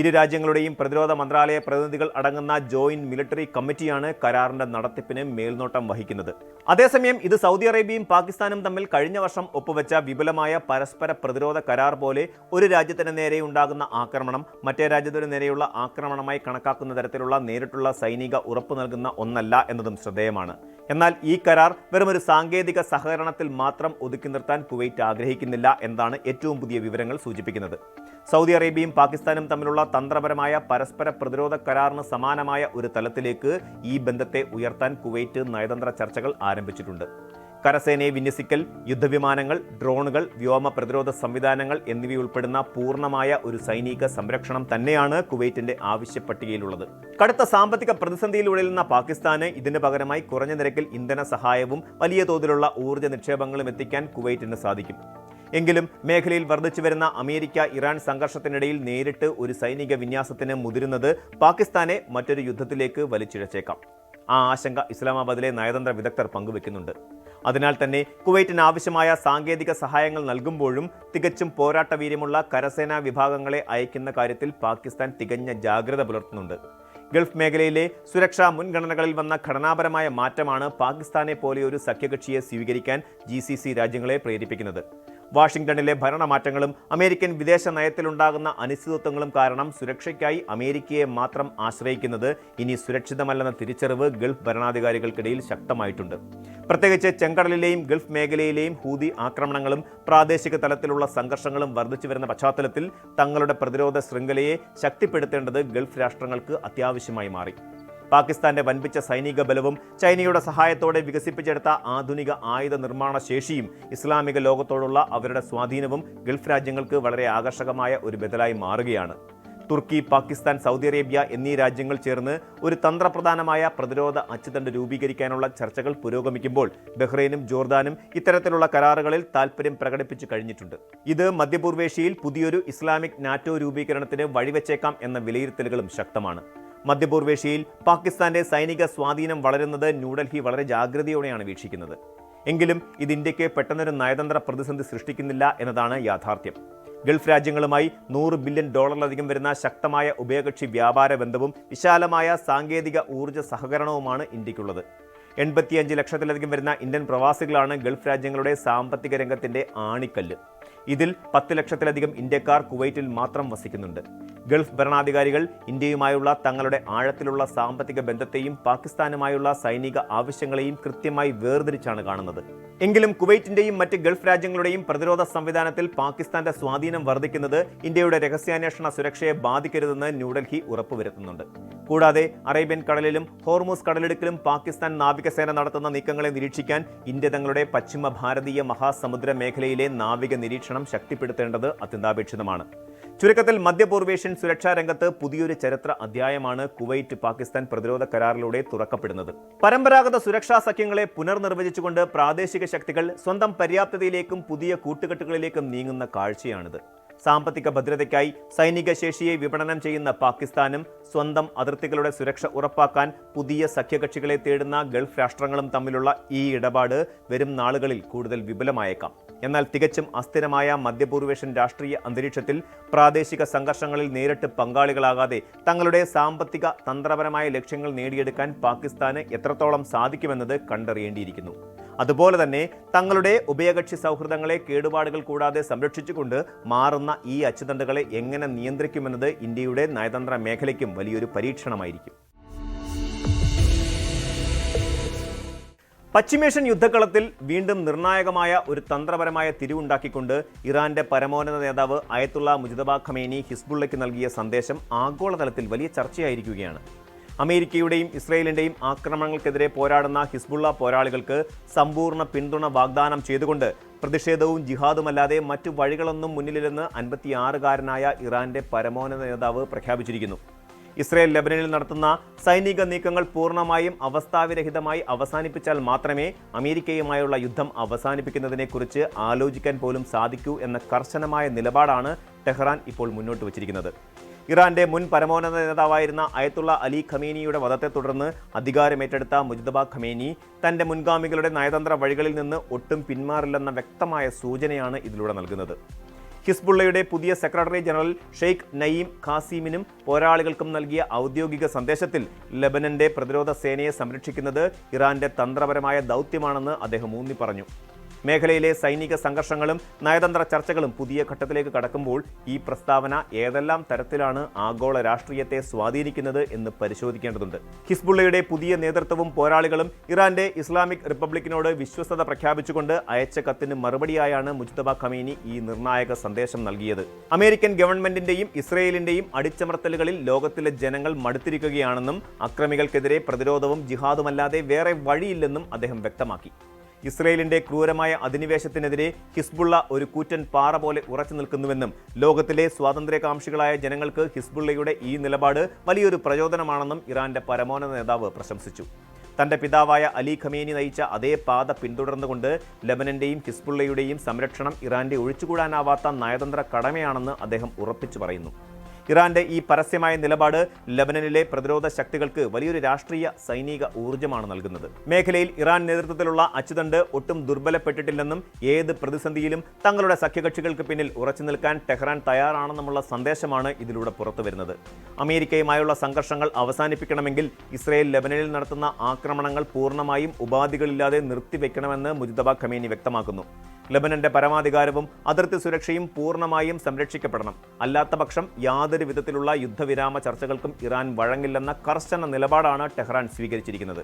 ഇരു രാജ്യങ്ങളുടെയും പ്രതിരോധ മന്ത്രാലയ പ്രതിനിധികൾ അടങ്ങുന്ന ജോയിന്റ് മിലിറ്ററി കമ്മിറ്റിയാണ് കരാറിന്റെ നടത്തിപ്പിന് മേൽനോട്ടം വഹിക്കുന്നത്. അതേസമയം ഇത് സൗദി അറേബ്യയും പാകിസ്ഥാനും തമ്മിൽ കഴിഞ്ഞ വർഷം ഒപ്പുവെച്ച വിപുലമായ പരസ്പര പ്രതിരോധ കരാർ പോലെ ഒരു രാജ്യത്തിന് നേരെ ഉണ്ടാകുന്ന ആക്രമണം മറ്റേ രാജ്യത്തിന് നേരെയുള്ള ആക്രമണമായി കണക്കാക്കുന്ന തരത്തിലുള്ള നേരിട്ടുള്ള സൈനിക ഉറപ്പ് നൽകുന്ന ഒന്നല്ല എന്നതും ശ്രദ്ധേയമാണ്. എന്നാൽ ഈ കരാർ വെറുമൊരു സാങ്കേതിക സഹകരണത്തിൽ മാത്രം ഒതുക്കി നിർത്താൻ കുവൈറ്റ് ആഗ്രഹിക്കുന്നില്ല എന്നതാണ് ഏറ്റവും പുതിയ വിവരങ്ങൾ സൂചിപ്പിക്കുന്നത്. സൗദി അറേബ്യയും പാകിസ്ഥാനും തമ്മിലുള്ള തന്ത്രപരമായ പരസ്പര പ്രതിരോധ കരാറിന് സമാനമായ ഒരു തലത്തിലേക്ക് ഈ ബന്ധത്തെ ഉയർത്താൻ കുവൈറ്റ് നയതന്ത്ര ചർച്ചകൾ ആരംഭിച്ചിട്ടുണ്ട്. കരസേനയെ വിന്യസിക്കൽ, യുദ്ധവിമാനങ്ങൾ, ഡ്രോണുകൾ, വ്യോമ പ്രതിരോധ സംവിധാനങ്ങൾ എന്നിവയുൾപ്പെടുന്ന പൂർണ്ണമായ ഒരു സൈനിക സംരക്ഷണം തന്നെയാണ് കുവൈറ്റിന്റെ ആവശ്യപട്ടികയിലുള്ളത്. കടുത്ത സാമ്പത്തിക പ്രതിസന്ധിയിലൂടെ നിന്ന പാകിസ്ഥാന് ഇതിന് പകരമായി കുറഞ്ഞ നിരക്കിൽ ഇന്ധന സഹായവും വലിയ തോതിലുള്ള ഊർജ്ജ നിക്ഷേപങ്ങളും എത്തിക്കാൻ കുവൈറ്റിന് സാധിക്കും. എങ്കിലും മേഖലയിൽ വർദ്ധിച്ചുവരുന്ന അമേരിക്ക-ഇറാൻ സംഘർഷത്തിനിടയിൽ നേരിട്ട് ഒരു സൈനിക വിന്യാസത്തിന് മുതിരുന്നത് പാകിസ്ഥാനെ മറ്റൊരു യുദ്ധത്തിലേക്ക് വലിച്ചിഴച്ചേക്കാം. ആ ആശങ്ക ഇസ്ലാമാബാദിലെ നയതന്ത്ര വിദഗ്ധർ പങ്കുവെക്കുന്നുണ്ട്. അതിനാൽ തന്നെ കുവൈറ്റിന് ആവശ്യമായ സാങ്കേതിക സഹായങ്ങൾ നൽകുമ്പോഴും തികച്ചും പോരാട്ട വീര്യമുള്ള കരസേനാ വിഭാഗങ്ങളെ അയക്കുന്ന കാര്യത്തിൽ പാകിസ്ഥാൻ തികഞ്ഞ ജാഗ്രത പുലർത്തുന്നുണ്ട്. ഗൾഫ് മേഖലയിലെ സുരക്ഷാ മുൻഗണനകളിൽ വന്ന ഘടനാപരമായ മാറ്റമാണ് പാകിസ്ഥാനെ പോലെയൊരു സഖ്യകക്ഷിയെ സ്വീകരിക്കാൻ GCC രാജ്യങ്ങളെ പ്രേരിപ്പിക്കുന്നത്. വാഷിംഗ്ടണിലെ ഭരണമാറ്റങ്ങളും അമേരിക്കൻ വിദേശ നയത്തിലുണ്ടാകുന്ന അനിശ്ചിതത്വങ്ങളും കാരണം സുരക്ഷയ്ക്കായി അമേരിക്കയെ മാത്രം ആശ്രയിക്കുന്നത് ഇനി സുരക്ഷിതമല്ലെന്ന തിരിച്ചറിവ് ഗൾഫ് ഭരണാധികാരികൾക്കിടയിൽ ശക്തമായിട്ടുണ്ട്. പ്രത്യേകിച്ച് ചെങ്കടലിലെയും ഗൾഫ് മേഖലയിലെയും ഹൂതി ആക്രമണങ്ങളും പ്രാദേശിക തലത്തിലുള്ള സംഘർഷങ്ങളും വർദ്ധിച്ചു വരുന്ന പശ്ചാത്തലത്തിൽ തങ്ങളുടെ പ്രതിരോധ ശൃംഖലയെ ശക്തിപ്പെടുത്തേണ്ടത് ഗൾഫ് രാഷ്ട്രങ്ങൾക്ക് അത്യാവശ്യമായി മാറി. പാകിസ്ഥാന്റെ വൻപിച്ച സൈനിക ബലവും ചൈനയുടെ സഹായത്തോടെ വികസിപ്പിച്ചെടുത്ത ആധുനിക ആയുധ നിർമ്മാണ ശേഷിയും ഇസ്ലാമിക ലോകത്തോടുള്ള അവരുടെ സ്വാധീനവും ഗൾഫ് രാജ്യങ്ങൾക്ക് വളരെ ആകർഷകമായ ഒരു ബദലായി മാറുകയാണ്. തുർക്കി, പാകിസ്ഥാൻ, സൗദി അറേബ്യ എന്നീ രാജ്യങ്ങൾ ചേർന്ന് ഒരു തന്ത്രപ്രധാനമായ പ്രതിരോധ അച്ചുതണ്ട് രൂപീകരിക്കാനുള്ള ചർച്ചകൾ പുരോഗമിക്കുമ്പോൾ ബഹ്റൈനും ജോർദാനും ഇത്തരത്തിലുള്ള കരാറുകളിൽ താൽപ്പര്യം പ്രകടിപ്പിച്ചു കഴിഞ്ഞിട്ടുണ്ട്. ഇത് മധ്യപൂർവേഷ്യയിൽ പുതിയൊരു ഇസ്ലാമിക് നാറ്റോ രൂപീകരണത്തിന് വഴിവെച്ചേക്കാം എന്ന വിലയിരുത്തലുകളും ശക്തമാണ്. മധ്യപൂർവേഷ്യയിൽ പാകിസ്ഥാന്റെ സൈനിക സ്വാധീനം വളരുന്നത് ന്യൂഡൽഹി വളരെ ജാഗ്രതയോടെയാണ് വീക്ഷിക്കുന്നത്. എങ്കിലും ഇത് ഇന്ത്യക്ക് പെട്ടെന്നൊരു നയതന്ത്ര പ്രതിസന്ധി സൃഷ്ടിക്കുന്നില്ല എന്നതാണ് യാഥാർത്ഥ്യം. ഗൾഫ് രാജ്യങ്ങളുമായി $100 ബില്യൺ വരുന്ന ശക്തമായ ഉഭയകക്ഷി വ്യാപാര ബന്ധവും വിശാലമായ സാങ്കേതിക ഊർജ്ജ സഹകരണവുമാണ് ഇന്ത്യക്കുള്ളത്. 85 ലക്ഷത്തിലധികം വരുന്ന ഇന്ത്യൻ പ്രവാസികളാണ് ഗൾഫ് രാജ്യങ്ങളുടെ സാമ്പത്തിക രംഗത്തിന്റെ ആണിക്കല്ല്. ഇതിൽ 10 ലക്ഷത്തിലധികം ഇന്ത്യക്കാർ കുവൈറ്റിൽ മാത്രം വസിക്കുന്നുണ്ട്. ഗൾഫ് ഭരണാധികാരികൾ ഇന്ത്യയുമായുള്ള തങ്ങളുടെ ആഴത്തിലുള്ള സാമ്പത്തിക ബന്ധത്തെയും പാകിസ്ഥാനുമായുള്ള സൈനിക ആവശ്യങ്ങളെയും കൃത്യമായി വേർതിരിച്ചാണ് കാണുന്നത്. എങ്കിലും കുവൈറ്റിന്റെയും മറ്റ് ഗൾഫ് രാജ്യങ്ങളുടെയും പ്രതിരോധ സംവിധാനത്തിൽ പാകിസ്ഥാന്റെ സ്വാധീനം വർദ്ധിക്കുന്നത് ഇന്ത്യയുടെ രഹസ്യാന്വേഷണ സുരക്ഷയെ ബാധിക്കരുതെന്ന് ന്യൂഡൽഹി ഉറപ്പുവരുത്തുന്നുണ്ട്. കൂടാതെ അറേബ്യൻ കടലിലും ഹോർമൂസ് കടലിടുക്കിലും പാകിസ്ഥാൻ നാവികസേന നടത്തുന്ന നീക്കങ്ങളെ നിരീക്ഷിക്കാൻ ഇന്ത്യ തങ്ങളുടെ പശ്ചിമ ഭാരതീയ മഹാസമുദ്ര മേഖലയിലെ നാവിക നിരീക്ഷണം ശക്തിപ്പെടുത്തേണ്ടത് അത്യന്താപേക്ഷിതമാണ്. ചുരുക്കത്തിൽ മധ്യപൂർവേഷ്യൻ സുരക്ഷാ രംഗത്ത് പുതിയൊരു ചരിത്ര അധ്യായമാണ് കുവൈറ്റ് പാകിസ്ഥാൻ പ്രതിരോധ കരാറിലൂടെ തുറക്കപ്പെടുന്നത്. പരമ്പരാഗത സുരക്ഷാ സഖ്യങ്ങളെ പുനർനിർവചിച്ചുകൊണ്ട് പ്രാദേശിക ശക്തികൾ സ്വന്തം പര്യാപ്തതയിലേക്കും പുതിയ കൂട്ടുകെട്ടുകളിലേക്കും നീങ്ങുന്ന കാഴ്ചയാണിത്. സാമ്പത്തിക ഭദ്രതയ്ക്കായി സൈനിക ശേഷിയെ വിപണനം ചെയ്യുന്ന പാകിസ്ഥാനും സ്വന്തം അതിർത്തികളുടെ സുരക്ഷ ഉറപ്പാക്കാൻ പുതിയ സഖ്യകക്ഷികളെ തേടുന്ന ഗൾഫ് രാഷ്ട്രങ്ങളും തമ്മിലുള്ള ഈ ഇടപാട് വരും നാളുകളിൽ കൂടുതൽ വിപുലമായേക്കാം. എന്നാൽ തികച്ചും അസ്ഥിരമായ മധ്യപൂർവേഷ്യൻ രാഷ്ട്രീയ അന്തരീക്ഷത്തിൽ പ്രാദേശിക സംഘർഷങ്ങളിൽ നേരിട്ട് പങ്കാളികളാകാതെ തങ്ങളുടെ സാമ്പത്തിക തന്ത്രപരമായ ലക്ഷ്യങ്ങൾ നേടിയെടുക്കാൻ പാകിസ്ഥാന് എത്രത്തോളം സാധിക്കുമെന്നത് കണ്ടറിയേണ്ടിയിരിക്കുന്നു. അതുപോലെ തന്നെ തങ്ങളുടെ ഉഭയകക്ഷി സൗഹൃദങ്ങളെ കേടുപാടുകൾ കൂടാതെ സംരക്ഷിച്ചുകൊണ്ട് മാറുന്ന ഈ അച്ചുതണ്ടുകളെ എങ്ങനെ നിയന്ത്രിക്കുമെന്നത് ഇന്ത്യയുടെ നയതന്ത്ര മേഖലയ്ക്കും വലിയൊരു പരീക്ഷണമായിരിക്കും. പശ്ചിമേഷ്യൻ യുദ്ധക്കളത്തിൽ വീണ്ടും നിർണായകമായ ഒരു തന്ത്രപരമായ തിരിവുണ്ടാക്കിക്കൊണ്ട് ഇറാന്റെ പരമോന്നത നേതാവ് അയത്തുള്ള മുജ്തബ ഖമേനി ഹിസ്ബുള്ളയ്ക്ക് നൽകിയ സന്ദേശം ആഗോളതലത്തിൽ വലിയ ചർച്ചയായിരിക്കുകയാണ്. അമേരിക്കയുടെയും ഇസ്രയേലിന്റെയും ആക്രമണങ്ങൾക്കെതിരെ പോരാടുന്ന ഹിസ്ബുള്ള പോരാളികൾക്ക് സമ്പൂർണ്ണ പിന്തുണ വാഗ്ദാനം ചെയ്തുകൊണ്ട് പ്രതിഷേധവും ജിഹാദുമല്ലാതെ മറ്റു വഴികളൊന്നും മുന്നിലില്ലെന്ന് 56-കാരനായ ഇറാന്റെ പരമോന്നത നേതാവ് പ്രഖ്യാപിച്ചിരിക്കുന്നു. ഇസ്രയേൽ ലെബനനിൽ നടത്തുന്ന സൈനിക നീക്കങ്ങൾ പൂർണ്ണമായും അവസ്ഥാവിരഹിതമായി അവസാനിപ്പിച്ചാൽ മാത്രമേ അമേരിക്കയുമായുള്ള യുദ്ധം അവസാനിപ്പിക്കുന്നതിനെക്കുറിച്ച് ആലോചിക്കാൻ പോലും സാധിക്കൂ എന്ന കർശനമായ നിലപാടാണ് ടെഹ്റാൻ ഇപ്പോൾ മുന്നോട്ട് വച്ചിരിക്കുന്നത്. ഇറാന്റെ മുൻ പരമോന്നത നേതാവായിരുന്ന അയത്തുള്ള അലി ഖമേനിയുടെ വധത്തെ തുടർന്ന് അധികാരമേറ്റെടുത്ത മുജ്തബ ഖമേനി തന്റെ മുൻഗാമികളുടെ നയതന്ത്ര വഴികളിൽ നിന്ന് ഒട്ടും പിന്മാറില്ലെന്ന വ്യക്തമായ സൂചനയാണ് ഇതിലൂടെ നൽകുന്നത്. ഹിസ്ബുള്ളയുടെ പുതിയ സെക്രട്ടറി ജനറൽ ഷെയ്ഖ് നയീം ഖാസിമിനും പോരാളികൾക്കും നൽകിയ ഔദ്യോഗിക സന്ദേശത്തിൽ ലെബനന്റെ പ്രതിരോധ സേനയെ സംരക്ഷിക്കുന്നത് ഇറാന്റെ തന്ത്രപരമായ ദൗത്യമാണെന്ന് അദ്ദേഹം ഊന്നി പറഞ്ഞു. മേഖലയിലെ സൈനിക സംഘർഷങ്ങളും നയതന്ത്ര ചർച്ചകളും പുതിയ ഘട്ടത്തിലേക്ക് കടക്കുമ്പോൾ ഈ പ്രസ്താവന ഏതെല്ലാം തരത്തിലാണ് ആഗോള രാഷ്ട്രീയത്തെ സ്വാധീനിക്കുന്നത് എന്ന് പരിശോധിക്കേണ്ടതുണ്ട്. ഹിസ്ബുള്ളയുടെ പുതിയ നേതൃത്വവും പോരാളികളും ഇറാന്റെ ഇസ്ലാമിക് റിപ്പബ്ലിക്കിനോട് വിശ്വസ്തത പ്രഖ്യാപിച്ചുകൊണ്ട് അയച്ച കത്തിന് മറുപടിയായാണ് മുജ്തബ ഖമേനി ഈ നിർണായക സന്ദേശം നൽകിയത്. അമേരിക്കൻ ഗവൺമെന്റിന്റെയും ഇസ്രയേലിന്റെയും അടിച്ചമർത്തലുകളിൽ ലോകത്തിലെ ജനങ്ങൾ മടുത്തിരിക്കുകയാണെന്നും അക്രമികൾക്കെതിരെ പ്രതിരോധവും ജിഹാദുമല്ലാതെ വേറെ വഴിയില്ലെന്നും അദ്ദേഹം വ്യക്തമാക്കി. ഇസ്രയേലിന്റെ ക്രൂരമായ അധിനിവേശത്തിനെതിരെ ഹിസ്ബുള്ള ഒരു കൂറ്റൻ പാറ പോലെ ഉറച്ചു നിൽക്കുന്നുവെന്നും ലോകത്തിലെ സ്വാതന്ത്ര്യകാംക്ഷികളായ ജനങ്ങൾക്ക് ഹിസ്ബുള്ളയുടെ ഈ നിലപാട് വലിയൊരു പ്രചോദനമാണെന്നും ഇറാന്റെ പരമോന്നത നേതാവ് പ്രശംസിച്ചു. തന്റെ പിതാവായ അലി ഖമേനി നയിച്ച അതേ പാത പിന്തുടർന്നുകൊണ്ട് ലെബനന്റെയും ഹിസ്ബുള്ളയുടെയും സംരക്ഷണം ഇറാന്റെ ഒഴിച്ചുകൂടാനാവാത്ത നയതന്ത്ര കടമയാണെന്ന് അദ്ദേഹം ഉറപ്പിച്ചു പറയുന്നു. ഇറാന്റെ ഈ പരസ്യമായ നിലപാട് ലെബനനിലെ പ്രതിരോധ ശക്തികൾക്ക് വലിയൊരു രാഷ്ട്രീയ സൈനിക ഊർജ്ജമാണ് നൽകുന്നത്. മേഖലയിൽ ഇറാൻ നേതൃത്വത്തിലുള്ള അച്ചുതണ്ട് ഒട്ടും ദുർബലപ്പെട്ടിട്ടില്ലെന്നും ഏത് പ്രതിസന്ധിയിലും തങ്ങളുടെ സഖ്യകക്ഷികൾക്ക് പിന്നിൽ ഉറച്ചു നിൽക്കാൻ ടെഹ്റാൻ തയ്യാറാണെന്നുമുള്ള സന്ദേശമാണ് ഇതിലൂടെ പുറത്തുവരുന്നത്. അമേരിക്കയുമായുള്ള സംഘർഷങ്ങൾ അവസാനിപ്പിക്കണമെങ്കിൽ ഇസ്രയേൽ ലെബനനിൽ നടത്തുന്ന ആക്രമണങ്ങൾ പൂർണ്ണമായും ഉപാധികളില്ലാതെ നിർത്തിവെക്കണമെന്ന് മുജ്തബ ഖമേനി വ്യക്തമാക്കുന്നു. ലെബനന്റെ പരമാധികാരവും അതിർത്തി സുരക്ഷയും പൂർണ്ണമായും സംരക്ഷിക്കപ്പെടണം. അല്ലാത്തപക്ഷം യാതൊരു വിധത്തിലുള്ള യുദ്ധവിരാമ ചർച്ചകൾക്കും ഇറാൻ വഴങ്ങില്ലെന്ന കർശന നിലപാടാണ് ടെഹ്റാൻ സ്വീകരിച്ചിരിക്കുന്നത്.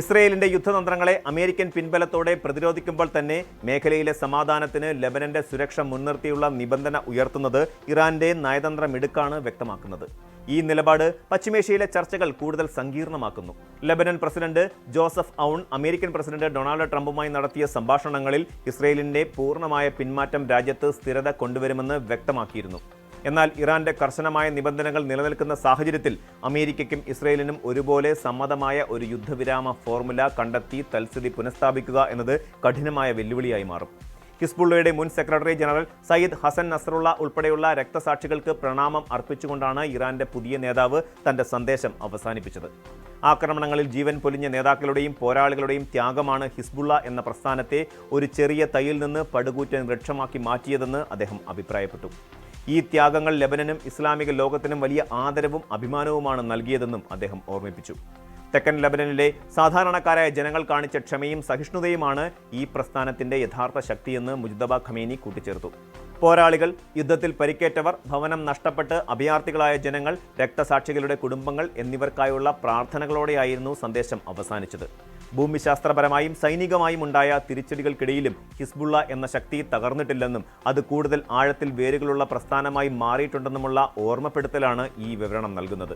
ഇസ്രയേലിന്റെ യുദ്ധതന്ത്രങ്ങളെ അമേരിക്കൻ പിൻബലത്തോടെ പ്രതിരോധിക്കുമ്പോൾ തന്നെ മേഖലയിലെ സമാധാനത്തിന് ലെബനന്റെ സുരക്ഷ മുൻനിർത്തിയുള്ള നിബന്ധന ഉയർത്തുന്നത് ഇറാന്റെ നയതന്ത്ര മിടുക്കാണ് വ്യക്തമാക്കുന്നത്. ഈ നിലപാട് പശ്ചിമേഷ്യയിലെ ചർച്ചകൾ കൂടുതൽ സങ്കീർണമാക്കുന്നു. Lebanon president Joseph Aoun American president Donald ട്രംപുമായി നടത്തിയ സംഭാഷണങ്ങളിൽ ഇസ്രയേലിന്റെ പൂർണ്ണമായ പിന്മാറ്റം രാജ്യത്ത് സ്ഥിരത കൊണ്ടുവരുമെന്ന് വ്യക്തമാക്കിയിരുന്നു. എന്നാൽ ഇറാന്റെ കർശനമായ നിബന്ധനകൾ നിലനിൽക്കുന്ന സാഹചര്യത്തിൽ അമേരിക്കയ്ക്കും ഇസ്രയേലിനും ഒരുപോലെ സമ്മതമായ ഒരു യുദ്ധവിരാമ ഫോർമുല കണ്ടെത്തി തൽസ്ഥിതി പുനഃസ്ഥാപിക്കുക എന്നത് കഠിനമായ വെല്ലുവിളിയായി മാറും. ഹിസ്ബുള്ളയുടെ മുൻ secretary general Sayyid Hasan Nasrullah ഉൾപ്പെടെയുള്ള രക്തസാക്ഷികൾക്ക് പ്രണാമം അർപ്പിച്ചുകൊണ്ടാണ് ഇറാന്റെ പുതിയ നേതാവ് തന്റെ സന്ദേശം അവസാനിപ്പിച്ചത്. ആക്രമണങ്ങളിൽ ജീവൻ പൊലിഞ്ഞ നേതാക്കളുടെയും പോരാളികളുടെയും ത്യാഗമാണ് ഹിസ്ബുള്ള എന്ന പ്രസ്ഥാനത്തെ ഒരു ചെറിയ തൈയിൽ നിന്ന് പടുകൂറ്റൻ വൃക്ഷമാക്കി മാറ്റിയതെന്ന് അദ്ദേഹം അഭിപ്രായപ്പെട്ടു. ഈ ത്യാഗങ്ങൾ ലെബനനും ഇസ്ലാമിക ലോകത്തിനും വലിയ ആദരവും അഭിമാനവുമാണ് നൽകിയതെന്നും അദ്ദേഹം ഓർമ്മിപ്പിച്ചു. തെക്കൻ ലെബനനിലെ സാധാരണക്കാരായ ജനങ്ങൾ കാണിച്ച ക്ഷമയും സഹിഷ്ണുതയുമാണ് ഈ പ്രസ്ഥാനത്തിന്റെ യഥാർത്ഥ ശക്തിയെന്ന് മുജ്തബ ഖമേനി കൂട്ടിച്ചേർത്തു. പോരാളികൾ, യുദ്ധത്തിൽ പരിക്കേറ്റവർ, ഭവനം നഷ്ടപ്പെട്ട് അഭയാർത്ഥികളായ ജനങ്ങൾ, രക്തസാക്ഷികളുടെ കുടുംബങ്ങൾ എന്നിവർക്കായുള്ള പ്രാർത്ഥനകളോടെയായിരുന്നു സന്ദേശം അവസാനിച്ചത്. ഭൂമിശാസ്ത്രപരമായും സൈനികമായും ഉണ്ടായ തിരിച്ചടികൾക്കിടയിലും ഹിസ്ബുള്ള എന്ന ശക്തി തകർന്നിട്ടില്ലെന്നും അത് കൂടുതൽ ആഴത്തിൽ വേരുകളുള്ള പ്രസ്ഥാനമായി മാറിയിട്ടുണ്ടെന്നുമുള്ള ഓർമ്മപ്പെടുത്തലാണ് ഈ വിവരണം നൽകുന്നത്.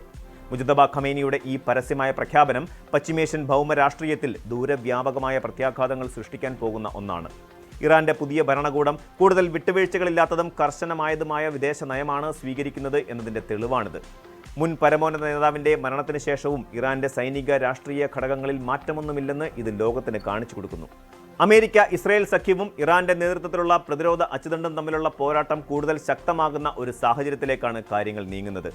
മുജ്തബ ഖമേനിയുടെ ഈ പരസ്യമായ പ്രഖ്യാപനം പശ്ചിമേഷ്യൻ ഭൗമരാഷ്ട്രീയത്തിൽ ദൂരവ്യാപകമായ പ്രത്യാഘാതങ്ങൾ സൃഷ്ടിക്കാൻ പോകുന്ന ഒന്നാണ്. ഇറാന്റെ പുതിയ ഭരണകൂടം കൂടുതൽ വിട്ടുവീഴ്ചകളില്ലാത്തതും കർശനമായതുമായ വിദേശ നയമാണ് സ്വീകരിക്കുന്നത് എന്നതിന്റെ തെളിവാണിത്. മുൻ പരമോന്നത നേതാവിന്റെ മരണത്തിന് ശേഷവും ഇറാന്റെ സൈനിക രാഷ്ട്രീയ ഘടകങ്ങളിൽ മാറ്റമൊന്നുമില്ലെന്ന് ഇത് ലോകത്തിന് കാണിച്ചു കൊടുക്കുന്നു. അമേരിക്ക ഇസ്രയേൽ സഖ്യവും ഇറാന്റെ നേതൃത്വത്തിലുള്ള പ്രതിരോധ അച്ചുതണ്ടും തമ്മിലുള്ള പോരാട്ടം കൂടുതൽ ശക്തമാകുന്ന ഒരു സാഹചര്യത്തിലേക്കാണ് കാര്യങ്ങൾ നീങ്ങുന്നത്.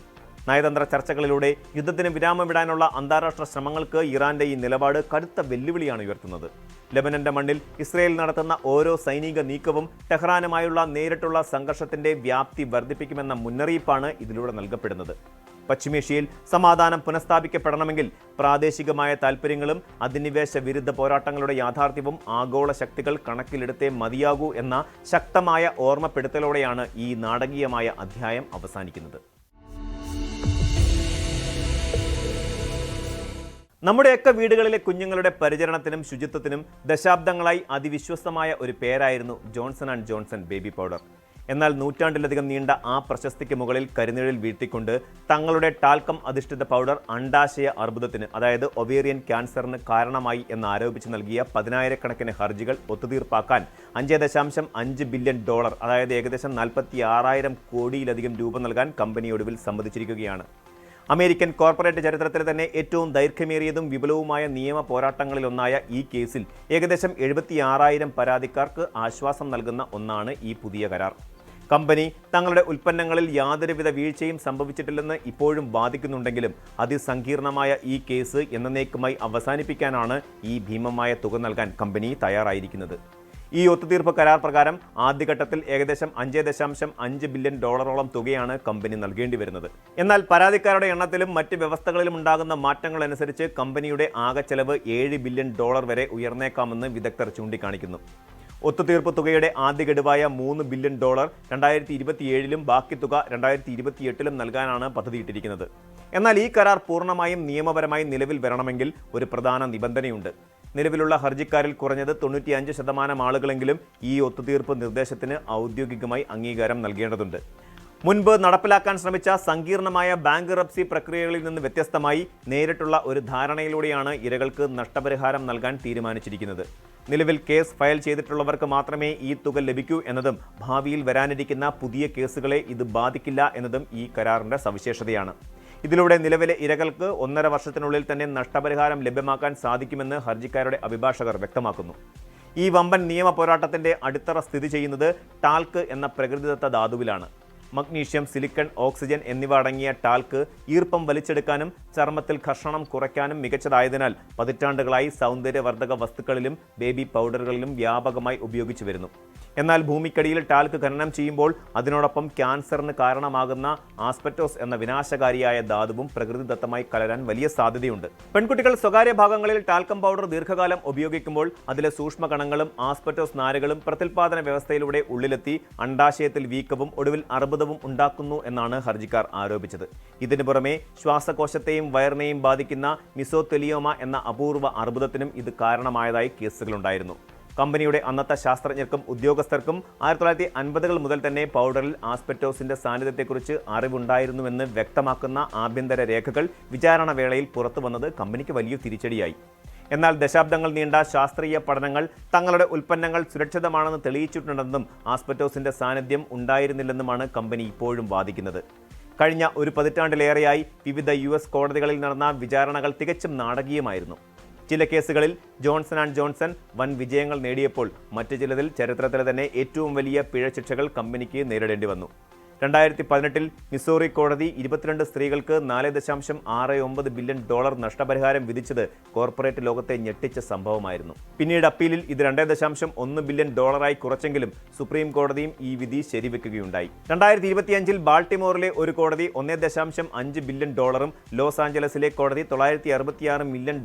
നയതന്ത്ര ചർച്ചകളിലൂടെ യുദ്ധത്തിന് വിരാമമിടാനുള്ള അന്താരാഷ്ട്ര ശ്രമങ്ങൾക്ക് ഇറാന്റെ ഈ നിലപാട് കടുത്ത വെല്ലുവിളിയാണ് ഉയർത്തുന്നത്. ലെബനന്റെ മണ്ണിൽ ഇസ്രയേൽ നടത്തുന്ന ഓരോ സൈനിക നീക്കവും ടെഹ്റാനുമായുള്ള നേരിട്ടുള്ള സംഘർഷത്തിന്റെ വ്യാപ്തി വർദ്ധിപ്പിക്കുമെന്ന മുന്നറിയിപ്പാണ് ഇതിലൂടെ നൽകപ്പെടുന്നത്. പശ്ചിമേഷ്യയിൽ സമാധാനം പുനഃസ്ഥാപിക്കപ്പെടണമെങ്കിൽ പ്രാദേശികമായ താൽപ്പര്യങ്ങളും അധിനിവേശ വിരുദ്ധ പോരാട്ടങ്ങളുടെ യാഥാർത്ഥ്യവും ആഗോള ശക്തികൾ കണക്കിലെടുത്തേ മതിയാകൂ എന്ന ശക്തമായ ഓർമ്മപ്പെടുത്തലോടെയാണ് ഈ നാടകീയമായ അധ്യായം അവസാനിക്കുന്നത്. നമ്മുടെയൊക്കെ വീടുകളിലെ കുഞ്ഞുങ്ങളുടെ പരിചരണത്തിനും ശുചിത്വത്തിനും ദശാബ്ദങ്ങളായി അതിവിശ്വസ്തമായ ഒരു പേരായിരുന്നു Johnson and Johnson baby powder. എന്നാൽ നൂറ്റാണ്ടിലധികം നീണ്ട ആ പ്രശസ്തിക്ക് മുകളിൽ കരിനിഴൽ വീഴ്ത്തിക്കൊണ്ട് തങ്ങളുടെ ടാൽക്കം അധിഷ്ഠിത പൗഡർ അണ്ഡാശയ അർബുദത്തിന്, അതായത് ഒവേറിയൻ ക്യാൻസറിന് കാരണമായി എന്നാരോപിച്ച് നൽകിയ 10,000-കണക്കിന് ഹർജികൾ ഒത്തുതീർപ്പാക്കാൻ $5.5 ബില്യൺ, അതായത് ഏകദേശം 46,000 കോടിയിലധികം രൂപ നൽകാൻ കമ്പനി ഒടുവിൽ സമ്മതിച്ചിരിക്കുകയാണ്. അമേരിക്കൻ കോർപ്പറേറ്റ് ചരിത്രത്തിലെ തന്നെ ഏറ്റവും ദൈർഘ്യമേറിയതും വിപുലവുമായ നിയമ പോരാട്ടങ്ങളിലൊന്നായ ഈ കേസിൽ ഏകദേശം 76,000 പരാതിക്കാർക്ക് ആശ്വാസം നൽകുന്ന ഒന്നാണ് ഈ പുതിയ കരാർ. കമ്പനി തങ്ങളുടെ ഉൽപ്പന്നങ്ങളിൽ യാതൊരുവിധ വീഴ്ചയും സംഭവിച്ചിട്ടില്ലെന്ന് ഇപ്പോഴും വാദിക്കുന്നുണ്ടെങ്കിലും അതിസങ്കീർണമായ ഈ കേസ് എന്നേക്കുമായി അവസാനിപ്പിക്കാനാണ് ഈ ഭീമമായ തുക നൽകാൻ കമ്പനി തയ്യാറായിരിക്കുന്നത്. ഈ ഒത്തുതീർപ്പ് കരാർ പ്രകാരം ആദ്യഘട്ടത്തിൽ ഏകദേശം $5.5 ബില്യൺ തുകയാണ് കമ്പനി നൽകേണ്ടി വരുന്നത്. എന്നാൽ പരാതിക്കാരുടെ എണ്ണത്തിലും മറ്റ് വ്യവസ്ഥകളിലും ഉണ്ടാകുന്ന മാറ്റങ്ങൾ അനുസരിച്ച് കമ്പനിയുടെ ആകെ ചെലവ് $7 ബില്യൺ വരെ ഉയർന്നേക്കാമെന്ന് വിദഗ്ധർ ചൂണ്ടിക്കാണിക്കുന്നു. ഒത്തുതീർപ്പ് തുകയുടെ ആദ്യ ഗഡുവായ $3 ബില്യൺ 2027-ലും ബാക്കി തുക 2028-ലും നൽകാനാണ് പദ്ധതിയിട്ടിരിക്കുന്നത്. എന്നാൽ ഈ കരാർ പൂർണ്ണമായും നിയമപരമായി നിലവിൽ വരണമെങ്കിൽ ഒരു പ്രധാന നിബന്ധനയുണ്ട്. നിലവിലുള്ള ഹർജിക്കാരിൽ കുറഞ്ഞത് 95% ആളുകളെങ്കിലും ഈ ഒത്തുതീർപ്പ് നിർദ്ദേശത്തിന് ഔദ്യോഗികമായി അംഗീകാരം നൽകേണ്ടതുണ്ട്. മുൻപ് നടപ്പിലാക്കാൻ ശ്രമിച്ച സങ്കീർണമായ ബാങ്ക്റപ്സി പ്രക്രിയകളിൽ നിന്ന് വ്യത്യസ്തമായി നേരിട്ടുള്ള ഒരു ധാരണയിലൂടെയാണ് ഇരകൾക്ക് നഷ്ടപരിഹാരം നൽകാൻ തീരുമാനിച്ചിരിക്കുന്നത്. നിലവിൽ കേസ് ഫയൽ ചെയ്തിട്ടുള്ളവർക്ക് മാത്രമേ ഈ തുക ലഭിക്കൂ എന്നതും ഭാവിയിൽ വരാനിരിക്കുന്ന പുതിയ കേസുകളെ ഇത് ബാധിക്കില്ല എന്നതും ഈ കരാറിന്റെ സവിശേഷതയാണ്. ഇതിലൂടെ നിലവിലെ ഇരകൾക്ക് 1.5 വർഷത്തിനുള്ളിൽ തന്നെ നഷ്ടപരിഹാരം ലഭ്യമാക്കാൻ സാധിക്കുമെന്ന് ഹർജിക്കാരുടെ അഭിഭാഷകർ വ്യക്തമാക്കുന്നു. ഈ വമ്പൻ നിയമ പോരാട്ടത്തിന്റെ അടിത്തറ സ്ഥിതി ചെയ്യുന്നത് ടാൽക്ക് എന്ന പ്രകൃതിദത്ത ധാതുവിലാണ്. മഗ്നീഷ്യം, സിലിക്കൺ, ഓക്സിജൻ എന്നിവ അടങ്ങിയ ടാൽക്ക് ഈർപ്പം വലിച്ചെടുക്കാനും ചർമ്മത്തിൽ ഘർഷണം കുറയ്ക്കാനും മികച്ചതായതിനാൽ പതിറ്റാണ്ടുകളായി സൗന്ദര്യവർദ്ധക വസ്തുക്കളിലും ബേബി പൗഡറുകളിലും വ്യാപകമായി ഉപയോഗിച്ചു വരുന്നു. എന്നാൽ ഭൂമിക്കടിയിൽ ടാൽക്ക് ഖനനം ചെയ്യുമ്പോൾ അതിനോടൊപ്പം ക്യാൻസറിന് കാരണമാകുന്ന ആസ്പെറ്റോസ് എന്ന വിനാശകാരിയായ ധാതുവും പ്രകൃതിദത്തമായി കലരാൻ വലിയ സാധ്യതയുണ്ട്. പെൺകുട്ടികൾ സ്വകാര്യ ഭാഗങ്ങളിൽ ടാൽക്കം പൗഡർ ദീർഘകാലം ഉപയോഗിക്കുമ്പോൾ അതിലെ സൂക്ഷ്മകണങ്ങളും ആസ്പെറ്റോസ് നാരുകളും പ്രത്യുൽപാദന വ്യവസ്ഥയിലൂടെ ഉള്ളിലെത്തി അണ്ഡാശയത്തിൽ വീക്കവും ഒടുവിൽ അർബുദവും ഉണ്ടാക്കുന്നു എന്നാണ് ഹർജിക്കാർ ആരോപിച്ചത്. ഇതിനു പുറമെ ശ്വാസകോശത്തെയും വയറിനെയും ബാധിക്കുന്ന മിസോതെലിയോമ എന്ന അപൂർവ അർബുദത്തിനും ഇത് കാരണമായതായി കേസുകളുണ്ടായിരുന്നു. കമ്പനിയുടെ അന്നത്തെ ശാസ്ത്രജ്ഞർക്കും ഉദ്യോഗസ്ഥർക്കും 1950-കൾ മുതൽ തന്നെ പൗഡറിൽ ആസ്പെറ്റോസിന്റെ സാന്നിധ്യത്തെക്കുറിച്ച് അറിവുണ്ടായിരുന്നുവെന്ന് വ്യക്തമാക്കുന്ന ആഭ്യന്തര രേഖകൾ വിചാരണ വേളയിൽ പുറത്തു വന്നത് കമ്പനിക്ക് വലിയ തിരിച്ചടിയായി. എന്നാൽ ദശാബ്ദങ്ങൾ നീണ്ട ശാസ്ത്രീയ പഠനങ്ങൾ തങ്ങളുടെ ഉൽപ്പന്നങ്ങൾ സുരക്ഷിതമാണെന്ന് തെളിയിച്ചിട്ടുണ്ടെന്നും ആസ്പെറ്റോസിന്റെ സാന്നിധ്യം ഉണ്ടായിരുന്നില്ലെന്നുമാണ് കമ്പനി ഇപ്പോഴും വാദിക്കുന്നത്. കഴിഞ്ഞ ഒരു പതിറ്റാണ്ടിലേറെയായി വിവിധ US കോടതികളിൽ നടന്ന വിചാരണകൾ തികച്ചും നാടകീയമായിരുന്നു. ചില കേസുകളിൽ ജോൺസൺ ആൻഡ് ജോൺസൺ വൻ വിജയങ്ങൾ നേടിയപ്പോൾ മറ്റു ചിലതിൽ ചരിത്രത്തിലെ തന്നെ ഏറ്റവും വലിയ പിഴശിക്ഷകൾ കമ്പനിക്ക് നേരിടേണ്ടി വന്നു. 2018-ൽ മിസോറി കോടതി 22 സ്ത്രീകൾക്ക് $4.69 ബില്യൺ നഷ്ടപരിഹാരം വിധിച്ചത് കോർപ്പറേറ്റ് ലോകത്തെ ഞെട്ടിച്ച സംഭവമായിരുന്നു. പിന്നീട് അപ്പീലിൽ ഇത് $2.1 ബില്യൺ കുറച്ചെങ്കിലും സുപ്രീം കോടതിയും ഈ വിധി ശരിവെക്കുകയുണ്ടായി. 2025-ൽ ബാൾട്ടിമോറിലെ ഒരു കോടതി $1.5 ബില്യൺ ലോസ് ആഞ്ചലസിലെ കോടതി $966 മില്യൺ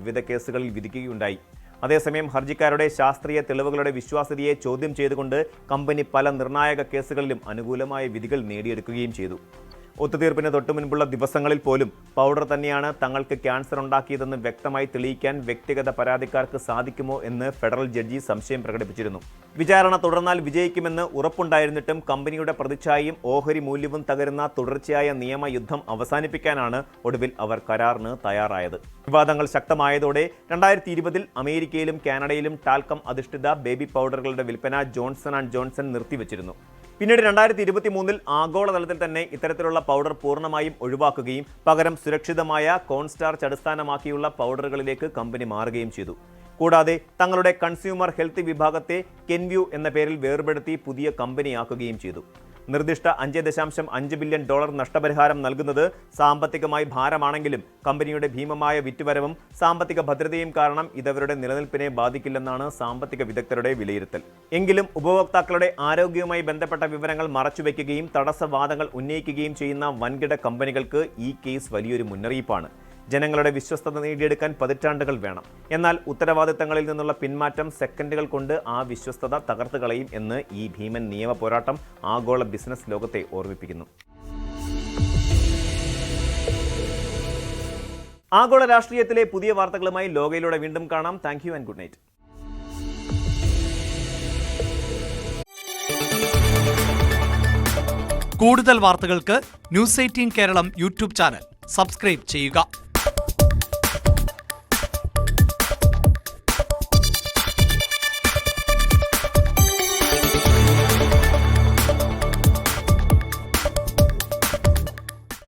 വിവിധ കേസുകളിൽ വിധിക്കുകയുണ്ടായി. അതേസമയം ഹർജിക്കാരുടെ ശാസ്ത്രീയ തെളിവുകളുടെ വിശ്വാസ്യതയെ ചോദ്യം ചെയ്തുകൊണ്ട് കമ്പനി പല നിർണായക കേസുകളിലും അനുകൂലമായ വിധികൾ നേടിയെടുക്കുകയും ചെയ്തു. ഒത്തുതീർപ്പിന് തൊട്ടുമുൻപുള്ള ദിവസങ്ങളിൽ പോലും പൗഡർ തന്നെയാണ് തങ്ങൾക്ക് ക്യാൻസർ ഉണ്ടാക്കിയതെന്ന് വ്യക്തമായി തെളിയിക്കാൻ വ്യക്തിഗത പരാതിക്കാർക്ക് സാധിക്കുമോ എന്ന് ഫെഡറൽ ജഡ്ജി സംശയം പ്രകടിപ്പിച്ചിരുന്നു. വിചാരണ തുടർന്നാൽ വിജയിക്കുമെന്ന് ഉറപ്പുണ്ടായിരുന്നിട്ടും കമ്പനിയുടെ പ്രതിച്ഛായയും ഓഹരി മൂല്യവും തകരുന്ന തുടർച്ചയായ നിയമയുദ്ധം അവസാനിപ്പിക്കാനാണ് ഒടുവിൽ അവർ കരാറിന് തയ്യാറായത്. വിവാദങ്ങൾ ശക്തമായതോടെ 2020 അമേരിക്കയിലും കാനഡയിലും ടാൽക്കം അധിഷ്ഠിത ബേബി പൗഡറുകളുടെ വിൽപ്പന ജോൺസൺ ആൻഡ് ജോൺസൺ നിർത്തിവച്ചിരുന്നു. പിന്നീട് 2023 ആഗോളതലത്തിൽ തന്നെ ഇത്തരത്തിലുള്ള പൗഡർ പൂർണ്ണമായും ഒഴിവാക്കുകയും പകരം സുരക്ഷിതമായ കോൺസ്റ്റാർച്ച് അടിസ്ഥാനമാക്കിയുള്ള പൗഡറുകളിലേക്ക് കമ്പനി മാറുകയും ചെയ്തു. കൂടാതെ തങ്ങളുടെ കൺസ്യൂമർ ഹെൽത്ത് വിഭാഗത്തെ കെൻവ്യൂ എന്ന പേരിൽ വേർപെടുത്തി പുതിയ കമ്പനിയാക്കുകയും ചെയ്തു. നിർദ്ദിഷ്ട $5.5 ബില്യൺ നഷ്ടപരിഹാരം നൽകുന്നത് സാമ്പത്തികമായി ഭാരമാണെങ്കിലും കമ്പനിയുടെ ഭീമമായ വിറ്റുവരവും സാമ്പത്തിക ഭദ്രതയും കാരണം ഇതവരുടെ നിലനിൽപ്പിനെ ബാധിക്കില്ലെന്നാണ് സാമ്പത്തിക വിദഗ്ധരുടെ വിലയിരുത്തൽ. എങ്കിലും ഉപഭോക്താക്കളുടെ ആരോഗ്യവുമായി ബന്ധപ്പെട്ട വിവരങ്ങൾ മറച്ചുവെക്കുകയും തടസ്സവാദങ്ങൾ ഉന്നയിക്കുകയും ചെയ്യുന്ന വൻകിട കമ്പനികൾക്ക് ഈ കേസ് വലിയൊരു മുന്നറിയിപ്പാണ്. ജനങ്ങളുടെ വിശ്വസ്തത നേടിയെടുക്കാൻ പതിറ്റാണ്ടുകൾ വേണം. എന്നാൽ ഉത്തരവാദിത്തങ്ങളിൽ നിന്നുള്ള പിന്മാറ്റം സെക്കൻഡുകൾ കൊണ്ട് ആ വിശ്വസ്തത തകർത്തുകളയും എന്ന് ഈ ഭീമൻ നിയമ പോരാട്ടം ആഗോള ബിസിനസ് ലോകത്തെ ഓർമ്മിപ്പിക്കുന്നു. ആഗോള രാഷ്ട്രീയത്തിലെ പുതിയ വാർത്തകളുമായി ലോകയിലൂടെ വീണ്ടും കാണാം. Thank you and good night. കൂടുതൽ വാർത്തകൾക്ക് news 18 Keralam YouTube channel subscribe ചെയ്യുക.